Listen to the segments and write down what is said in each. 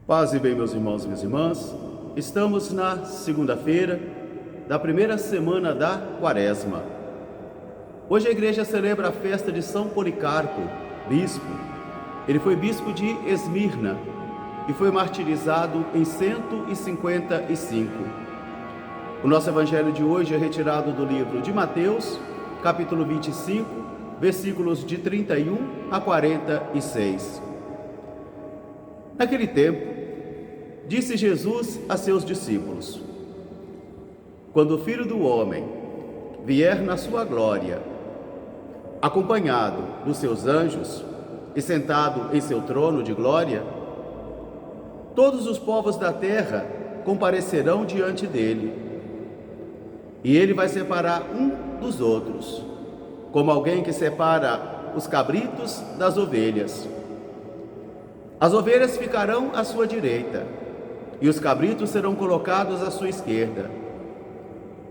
Paz e bem, meus irmãos e minhas irmãs. Estamos na segunda-feira da primeira semana da Quaresma. Hoje a igreja celebra a festa de São Policarpo, bispo. Ele foi bispo de Esmirna e foi martirizado em 155. O nosso evangelho de hoje é retirado do livro de Mateus, capítulo 25, versículos de 31 a 46. Naquele tempo, disse Jesus a seus discípulos: quando o Filho do Homem vier na sua glória, acompanhado dos seus anjos e sentado em seu trono de glória, todos os povos da terra comparecerão diante dele, e ele vai separar um dos outros, como alguém que separa os cabritos das ovelhas. As ovelhas ficarão à sua direita, e os cabritos serão colocados à sua esquerda.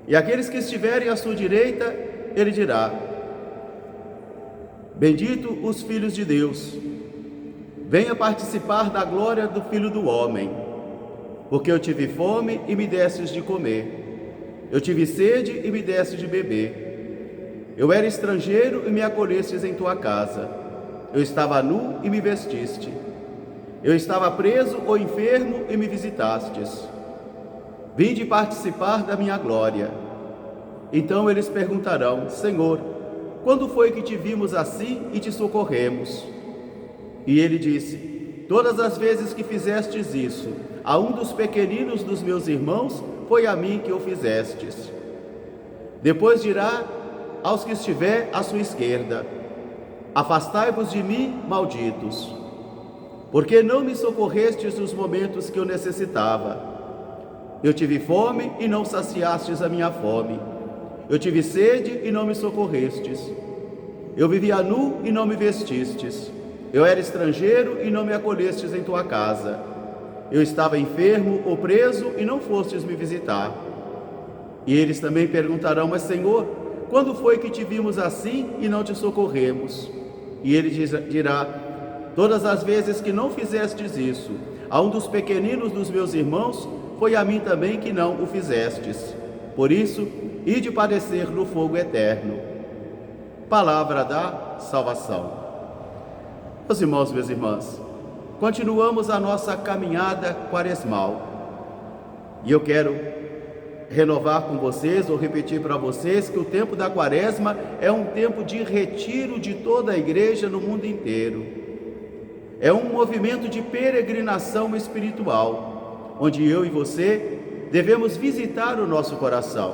E aqueles que estiverem à sua direita, ele dirá: bendito os filhos de Deus, venha participar da glória do Filho do Homem, porque eu tive fome e me destes de comer, eu tive sede e me destes de beber, eu era estrangeiro e me acolhestes em tua casa, eu estava nu e me vestiste, eu estava preso ou enfermo e me visitastes. Vinde participar da minha glória. Então eles perguntarão: Senhor, quando foi que te vimos assim e te socorremos? E ele disse: todas as vezes que fizestes isso a um dos pequeninos dos meus irmãos, foi a mim que o fizestes. Depois dirá aos que estiver à sua esquerda: afastai-vos de mim, malditos, porque não me socorrestes nos momentos que eu necessitava. Eu tive fome e não saciastes a minha fome. Eu tive sede e não me socorrestes. Eu vivia nu e não me vestistes. Eu era estrangeiro e não me acolhestes em tua casa. Eu estava enfermo ou preso e não fostes me visitar. E eles também perguntarão: mas Senhor, quando foi que te vimos assim e não te socorremos? E ele dirá: todas as vezes que não fizestes isso a um dos pequeninos dos meus irmãos, foi a mim também que não o fizestes. Por isso, ide padecer no fogo eterno. Palavra da salvação. Meus irmãos, minhas irmãs, continuamos a nossa caminhada quaresmal. E eu quero renovar com vocês, ou repetir para vocês, que o tempo da Quaresma é um tempo de retiro de toda a igreja no mundo inteiro. É um movimento de peregrinação espiritual, onde eu e você devemos visitar o nosso coração,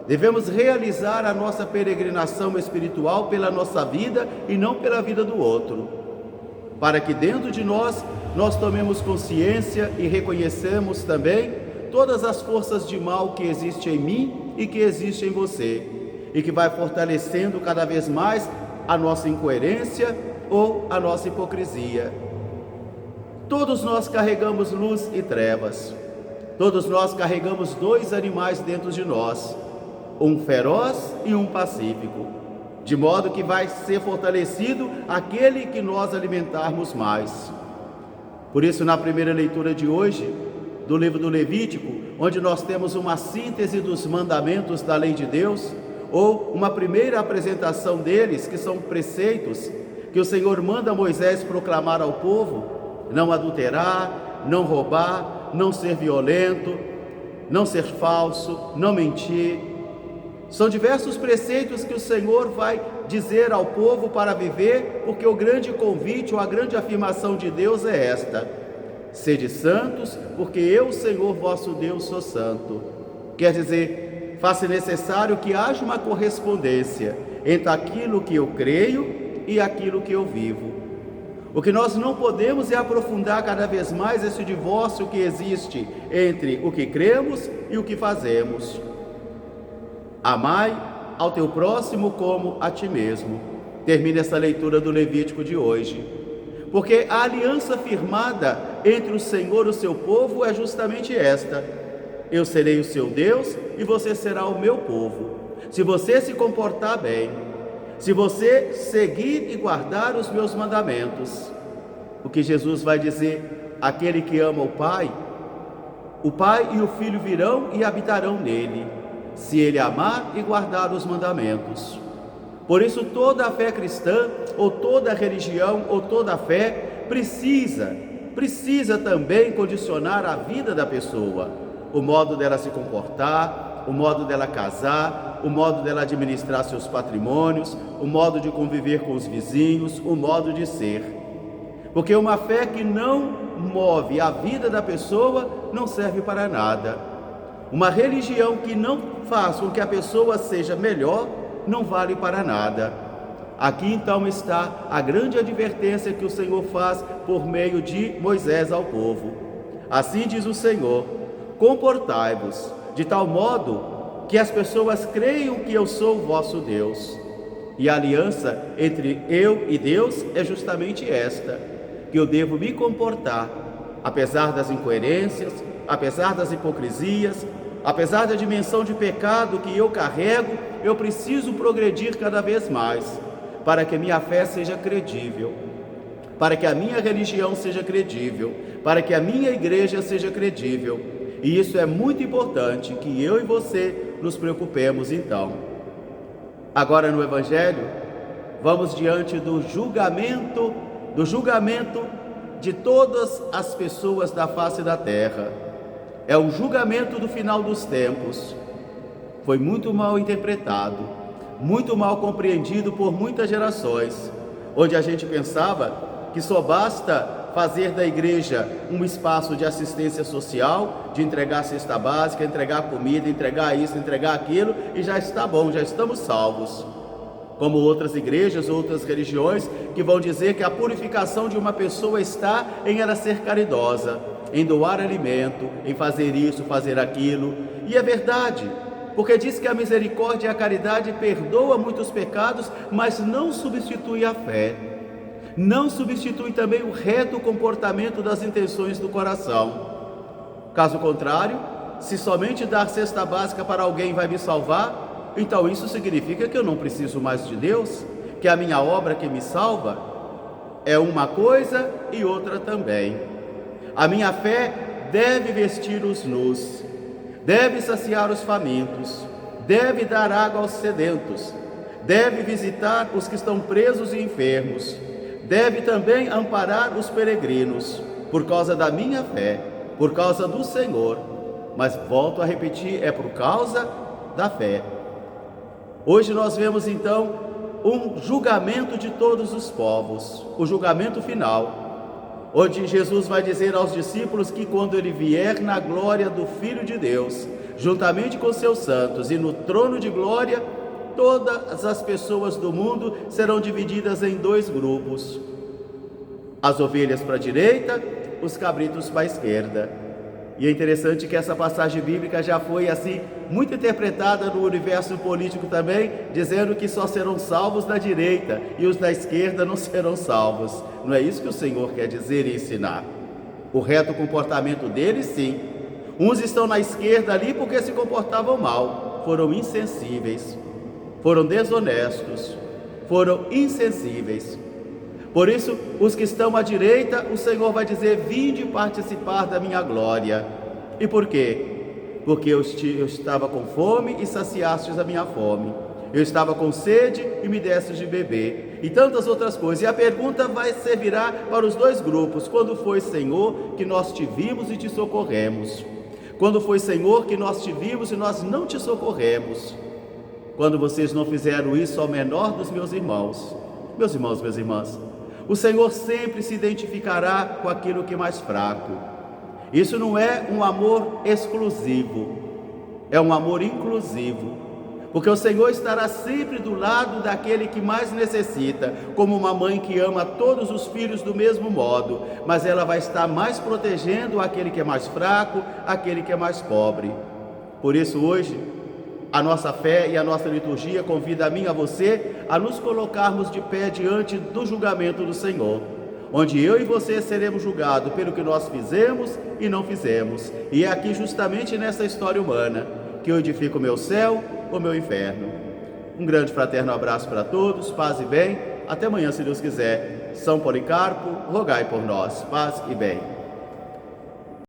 devemos realizar a nossa peregrinação espiritual pela nossa vida e não pela vida do outro, para que dentro de nós tomemos consciência e reconhecemos também todas as forças de mal que existem em mim e que existem em você, e que vai fortalecendo cada vez mais a nossa incoerência ou a nossa hipocrisia. Todos nós carregamos luz e trevas. Todos nós carregamos dois animais dentro de nós, um feroz e um pacífico, de modo que vai ser fortalecido aquele que nós alimentarmos mais. Por isso, na primeira leitura de hoje, do livro do Levítico, onde nós temos uma síntese dos mandamentos da lei de Deus, ou uma primeira apresentação deles, que são preceitos que o Senhor manda Moisés proclamar ao povo: não adulterar, não roubar, não ser violento, não ser falso, não mentir. São diversos preceitos que o Senhor vai dizer ao povo para viver, porque o grande convite ou a grande afirmação de Deus é esta: sede santos, porque eu, Senhor vosso Deus, sou santo. Quer dizer, faça necessário que haja uma correspondência entre aquilo que eu creio e aquilo que eu vivo. O que nós não podemos é aprofundar cada vez mais esse divórcio que existe entre o que cremos e o que fazemos. Amai ao teu próximo como a ti mesmo. Termina essa leitura do Levítico de hoje. Porque a aliança firmada entre o Senhor e o seu povo é justamente esta: eu serei o seu Deus e você será o meu povo, se você se comportar bem, se você seguir e guardar os meus mandamentos. O que Jesus vai dizer: aquele que ama o Pai e o Filho virão e habitarão nele, se ele amar e guardar os mandamentos. Por isso toda a fé cristã, ou toda a religião, ou toda a fé, precisa também condicionar a vida da pessoa, o modo dela se comportar, o modo dela casar, o modo dela administrar seus patrimônios, o modo de conviver com os vizinhos, o modo de ser. Porque uma fé que não move a vida da pessoa não serve para nada. Uma religião que não faz com que a pessoa seja melhor não vale para nada. Aqui então está a grande advertência que o Senhor faz por meio de Moisés ao povo. Assim diz o Senhor: comportai-vos de tal modo que as pessoas creiam que eu sou o vosso Deus. E a aliança entre eu e Deus é justamente esta, que eu devo me comportar, apesar das incoerências, apesar das hipocrisias, apesar da dimensão de pecado que eu carrego, eu preciso progredir cada vez mais, para que a minha fé seja credível, para que a minha religião seja credível, para que a minha igreja seja credível. E isso é muito importante, que eu e você nos preocupemos então. Agora no Evangelho, vamos diante do julgamento de todas as pessoas da face da terra. É o julgamento do final dos tempos. Foi muito mal interpretado, muito mal compreendido por muitas gerações, onde a gente pensava que só basta fazer da igreja um espaço de assistência social, de entregar cesta básica, entregar comida, entregar isso, entregar aquilo, e já está bom, já estamos salvos. Como outras igrejas, outras religiões, que vão dizer que a purificação de uma pessoa está em ela ser caridosa, em doar alimento, em fazer isso, fazer aquilo. E é verdade, porque diz que a misericórdia e a caridade perdoa muitos pecados, mas não substitui a fé. Não substitui também o reto comportamento das intenções do coração. Caso contrário, se somente dar cesta básica para alguém vai me salvar, então isso significa que eu não preciso mais de Deus, que a minha obra que me salva é uma coisa e outra também. A minha fé deve vestir os nus, deve saciar os famintos, deve dar água aos sedentos, deve visitar os que estão presos e enfermos, deve também amparar os peregrinos, por causa da minha fé, por causa do Senhor. Mas volto a repetir, é por causa da fé. Hoje nós vemos então um julgamento de todos os povos, o julgamento final, onde Jesus vai dizer aos discípulos que quando ele vier na glória do Filho de Deus, juntamente com seus santos e no trono de glória, todas as pessoas do mundo serão divididas em dois grupos: as ovelhas para a direita, os cabritos para a esquerda. E é interessante que essa passagem bíblica já foi assim muito interpretada no universo político também, dizendo que só serão salvos da direita e os da esquerda não serão salvos. Não é isso que o Senhor quer dizer e ensinar. O reto comportamento deles, sim. Uns estão na esquerda ali porque se comportavam mal, foram insensíveis, foram desonestos, foram insensíveis. Por isso, os que estão à direita, o Senhor vai dizer: vinde participar da minha glória. E por quê? Porque eu estava com fome e saciastes a minha fome. Eu estava com sede e me destes de beber. E tantas outras coisas. E a pergunta servirá para os dois grupos: quando foi, Senhor, que nós te vimos e te socorremos? Quando foi, Senhor, que nós te vimos e nós não te socorremos? Quando vocês não fizeram isso ao menor dos meus irmãos. Meus irmãos, minhas irmãs, o Senhor sempre se identificará com aquilo que é mais fraco. Isso não é um amor exclusivo, é um amor inclusivo, porque o Senhor estará sempre do lado daquele que mais necessita, como uma mãe que ama todos os filhos do mesmo modo, mas ela vai estar mais protegendo aquele que é mais fraco, aquele que é mais pobre. Por isso hoje, a nossa fé e a nossa liturgia convida a mim e a você a nos colocarmos de pé diante do julgamento do Senhor, onde eu e você seremos julgados pelo que nós fizemos e não fizemos. E é aqui justamente nessa história humana que eu edifico o meu céu ou meu inferno. Um grande fraterno abraço para todos, paz e bem. Até amanhã, se Deus quiser. São Policarpo, rogai por nós. Paz e bem.